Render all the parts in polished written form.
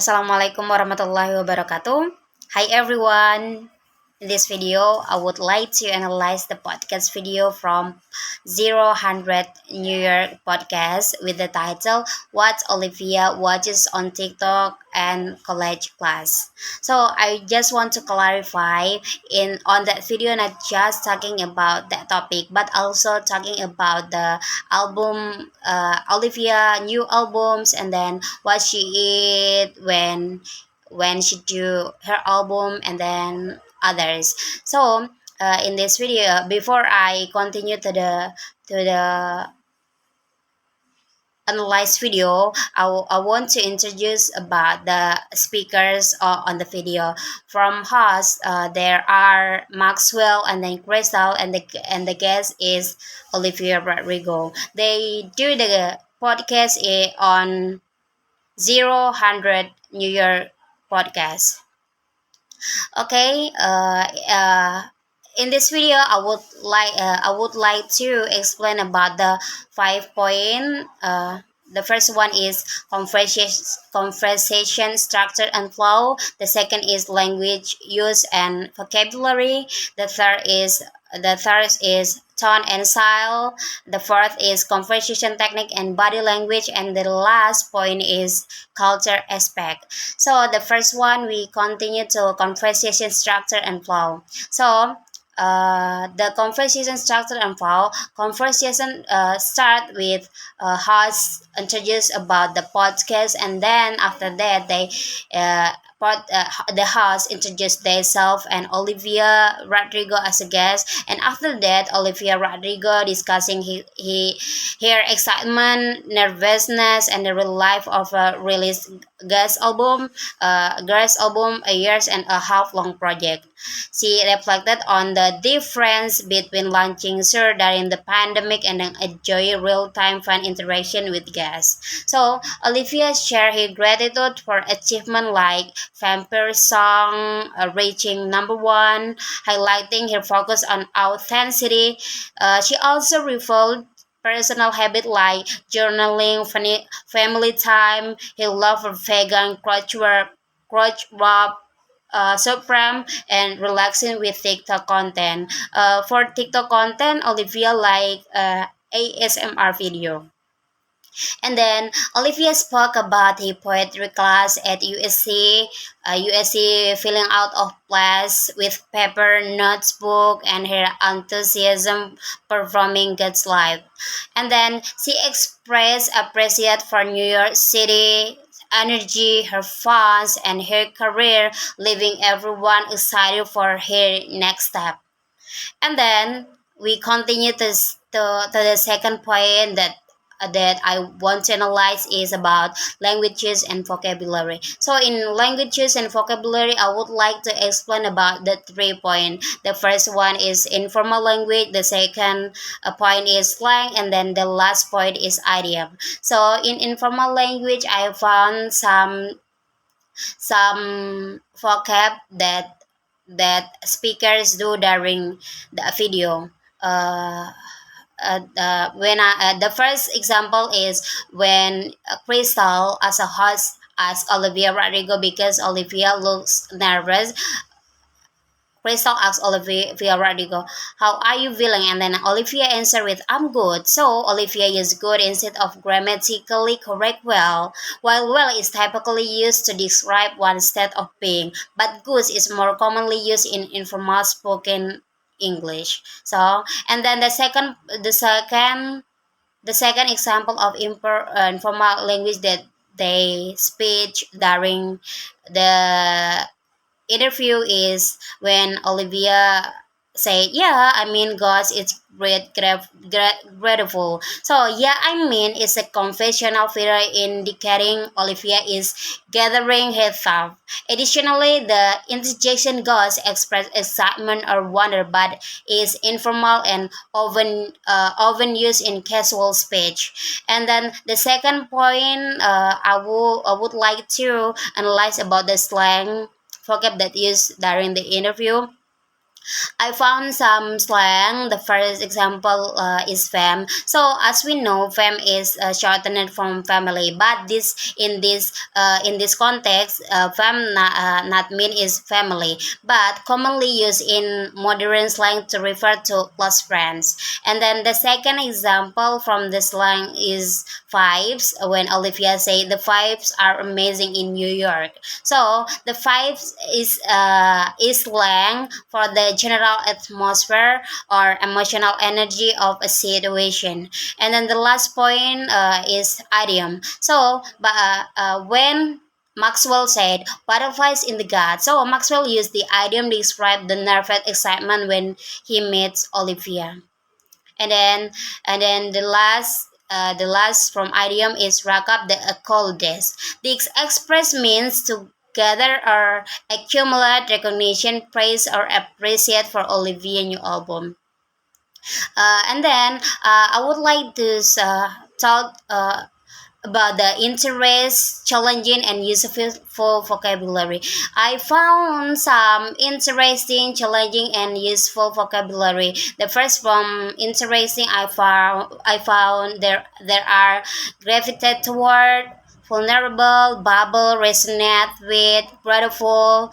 Assalamualaikum warahmatullahi wabarakatuh. Hi everyone. In this video, I would like to analyze the podcast video from Z100 New York podcast with the title What Olivia Watches on TikTok and College Class. So I just want to clarify in on that video, not just talking about that topic, but also talking about the album Olivia new albums, and then what she eat when she do her album, and then others. So in this video, before I continue to the analyze video, I want to introduce about the speakers on the video. From host, there are Maxwell and then Crystal, and the guest is Olivia Rodrigo. They do the podcast on 100 New York podcast. Okay. In this video, I would like to explain about the 5 point. The first one is conversation structure and flow. The second is language use and vocabulary. The third is tone and style. The fourth is conversation technique and body language, and the last point is culture aspect. So the first one, we continue to conversation structure and flow. So the conversation structure and flow. Conversation start with host introduce about the podcast, and then after that uh, the host introduce themselves and Olivia Rodrigo as a guest, and after that Olivia Rodrigo discussing her excitement, nervousness, and the real life of a released guest album a years and a half long project. She reflected on the difference between launching Sur during the pandemic and then enjoy real-time fun interaction with guests. So Olivia shared her gratitude for achievement like Vampire Song reaching number one, highlighting her focus on authenticity. She also revealed personal habit like journaling, family time. He loved for vegan crotch wrap supreme and relaxing with TikTok content. For TikTok content, Olivia like ASMR video. And then Olivia spoke about her poetry class at USC. USC feeling out of place with paper, notebook, and her enthusiasm performing God's life. And then she expressed appreciation for New York City energy, her fans, and her career, leaving everyone excited for her next step. And then we continue to the second point that I want to analyze is about languages and vocabulary. So in languages and vocabulary, I would like to explain about the 3 point. The first one is informal language, the second point is slang, and then the last point is idiom. So in informal language, I found some vocab that speakers do during the video. Uh, the first example is when Crystal as a host asks Olivia Rodrigo because Olivia looks nervous. Crystal asks Olivia Rodrigo, "How are you feeling?" And then Olivia answered with, "I'm good." So Olivia used good instead of grammatically correct well, while well is typically used to describe one state of being, but good is more commonly used in informal spoken English. So, and then the second example of informal language that they speak during the interview is when Olivia say, "Yeah, I mean, God, it's grateful." So, "Yeah, I mean," is a confessional figure indicating Olivia is gathering her thought. Additionally, the interjection "God" express excitement or wonder, but is informal and often used in casual speech. And then the second point, I would like to analyze about the slang vocab that used during the interview. I found some slang. The first example is fam. So as we know, fam is shortened from family. But in this context, fam not mean is family, but commonly used in modern slang to refer to close friends. And then the second example from the slang is fives. When Olivia say the fives are amazing in New York. So the fives is slang for the general atmosphere or emotional energy of a situation. And then the last point is idiom. So, when Maxwell said butterflies in the gut. So Maxwell used the idiom to describe the nervous excitement when he meets Olivia. And then the last from idiom is rack up the accolades. This express means to gather or accumulate recognition, praise, or appreciate for Olivia new album. And then I would like to talk about the interest, challenging, and useful vocabulary. I found some interesting, challenging, and useful vocabulary. The first from interesting, I found there are gravitate toward, vulnerable, bubble, resonate with, grateful.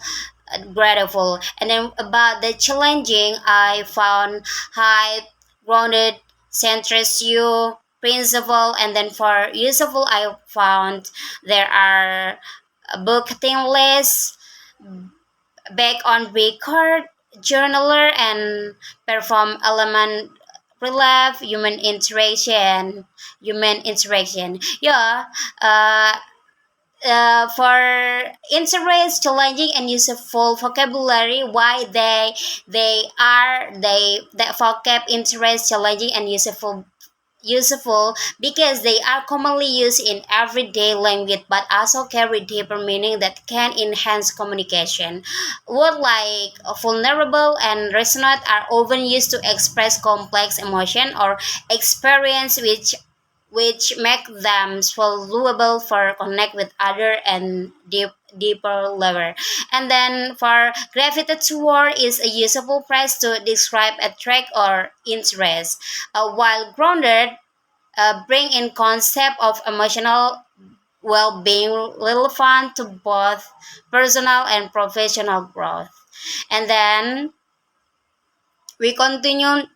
And then about the challenging, I found high, grounded, centrist you, principle. And then for useful, I found there are bucketing lists, back on record, journaler, and perform element relief, human interaction. Yeah, uh, for interest, challenging, and useful vocabulary, why they that vocab interest, challenging, and useful because they are commonly used in everyday language but also carry deeper meaning that can enhance communication. Words like vulnerable and resonant are often used to express complex emotion or experience which make them valuable for connect with other and deeper level. And then for gravitate toward is a usable phrase to describe a trait or interest, while grounded bring in concept of emotional well-being relevant to both personal and professional growth. And then we continue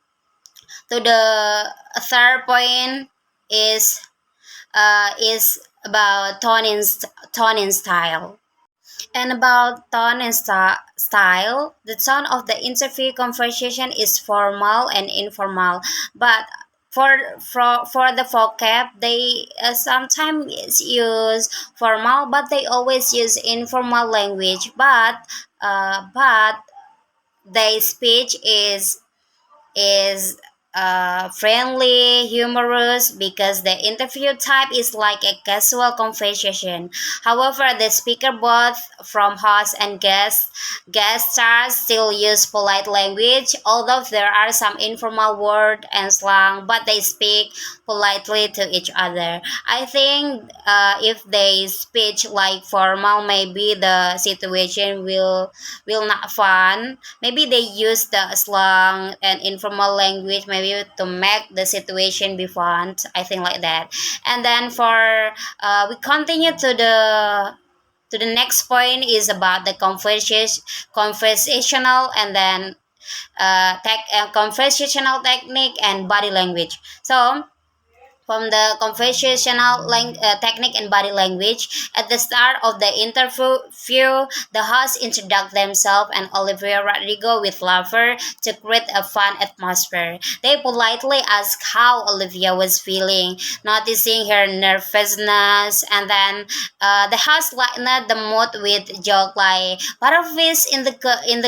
to the third point is about tone and style. And about tone and style, the tone of the interview conversation is formal and informal, but for the vocab, they sometimes use formal, but they always use informal language. But their speech is friendly, humorous because the interview type is like a casual conversation. However, the speaker, both from host and guest stars, still use polite language, although there are some informal word and slang, but they speak politely to each other. I think if they speak like formal, maybe the situation will not fun. Maybe they use the slang and informal language maybe to make the situation be fun. I think like that. And then for we continue to the next point is about the conversational and then conversational technique and body language. So from the conversational technique and body language. At the start of the interview, the hosts introduce themselves and Olivia Rodrigo with laughter to create a fun atmosphere. They politely ask how Olivia was feeling, noticing her nervousness, and then the host lightened the mood with joke like "butterfish in the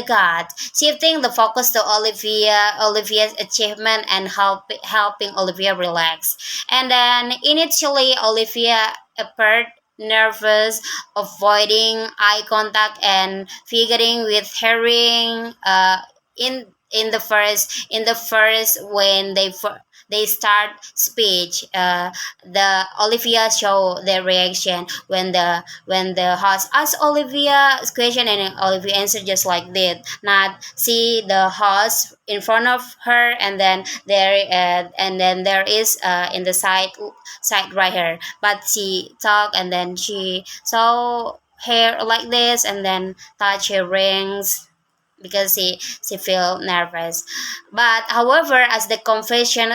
gut," shifting the focus to Olivia's achievement and helping Olivia relax. And then initially, Olivia appeared nervous, avoiding eye contact and figuring with herring in the first when they start speech. The Olivia show their reaction when the host asks Olivia question and Olivia answer just like that. Not see the host in front of her and then there is in the side right here, but she talk and then she saw hair like this and then touch her rings because she feel nervous. But however, as the conversation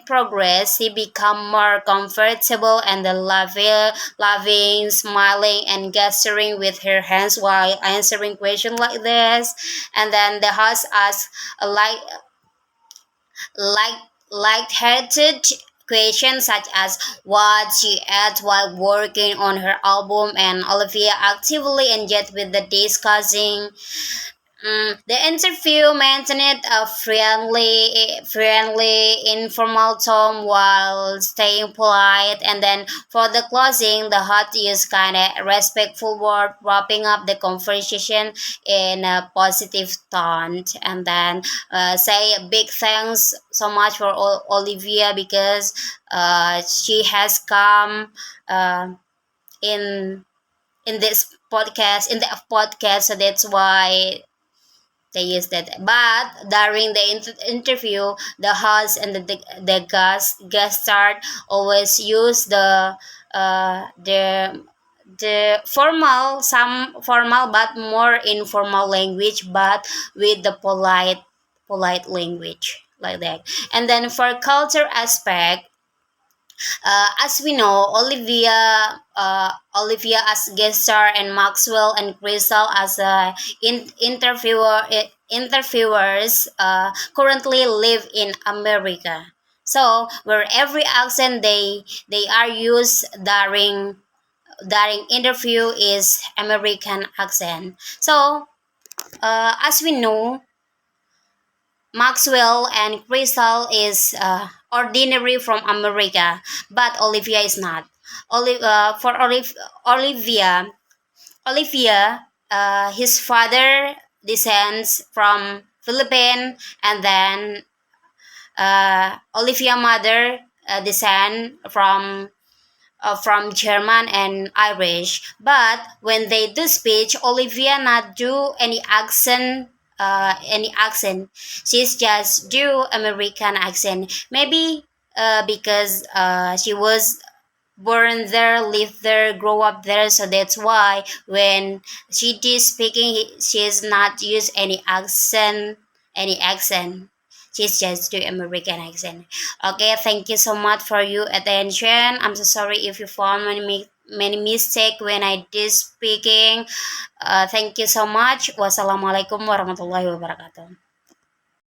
progress, she become more comfortable and the laughing, smiling, and gesturing with her hands while answering questions like this. And then the host asks like like light-hearted questions such as what she ate while working on her album, and Olivia actively engaged with the discussing. The interview maintained a informal tone while staying polite. And then for the closing, the hot used kind of respectful word, wrapping up the conversation in a positive tone. And then say a big thanks so much for Olivia because she has come in this podcast in the podcast, so that's why they use that. But during the interview, the host and the guest star always use uh, the the formal but more informal language, but with the polite language like that. And then for culture aspect, as we know, Olivia as guest star and Maxwell and Crystal as interviewers currently live in America. So where every accent they are used during interview is American accent. So as we know, Maxwell and Crystal is ordinary from America, but Olivia is not. Olivia, his father descends from Philippines, and then Olivia mother descend from German and Irish. But when they do speech, Olivia not do any accent. She's just do American accent. Maybe because she was born there, live there, grow up there, so that's why when she is speaking, she's not use any accent. She's just do American accent. Okay, thank you so much for your attention. I'm so sorry if you found many mistake when I did speaking. Thank you so much. Wassalamualaikum warahmatullahi wabarakatuh.